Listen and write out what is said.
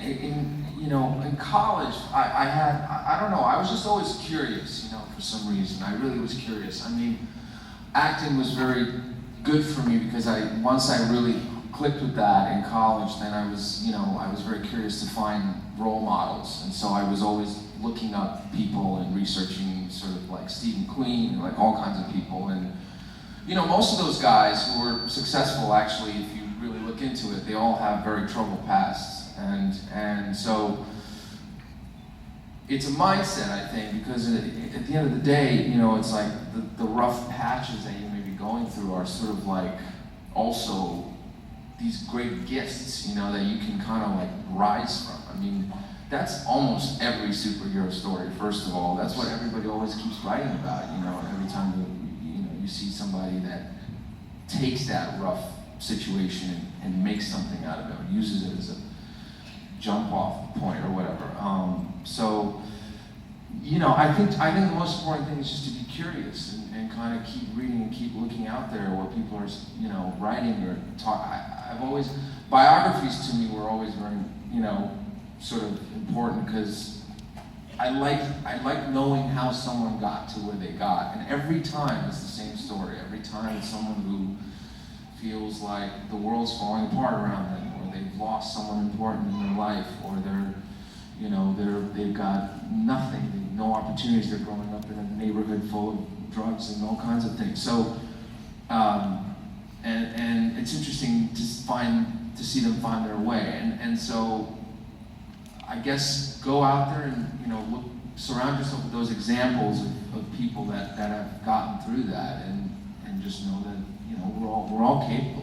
in college, I don't know, I was just always curious, for some reason. I really was curious. I mean, acting was very good for me because once I really clicked with that in college, then I was very curious to find role models. And so I was always looking up people and researching sort of like Stephen Queen and like all kinds of people. And, most of those guys who were successful, actually, if you really look into it, they all have very troubled pasts. And so it's a mindset, I think, because at the end of the day, it's like the rough patches that you may be going through are sort of like also these great gifts, that you can kind of like rise from. I mean, that's almost every superhero story, first of all. That's what everybody always keeps writing about, every time you see somebody that takes that rough situation and makes something out of it, or uses it as a jump off point or whatever. I think the most important thing is just to be curious and kind of keep reading and keep looking out there what people are, writing or talk. Biographies to me were always very, sort of important because I like knowing how someone got to where they got, and every time it's the same story. Every time it's someone who feels like the world's falling apart around them, or they've lost someone important in their life, or they've got nothing, no opportunities. They're growing up in a neighborhood full of drugs and all kinds of things. So, and it's interesting to see them find their way, and so I guess go out there and surround yourself with those examples of people that have gotten through that, and just know that we're all capable.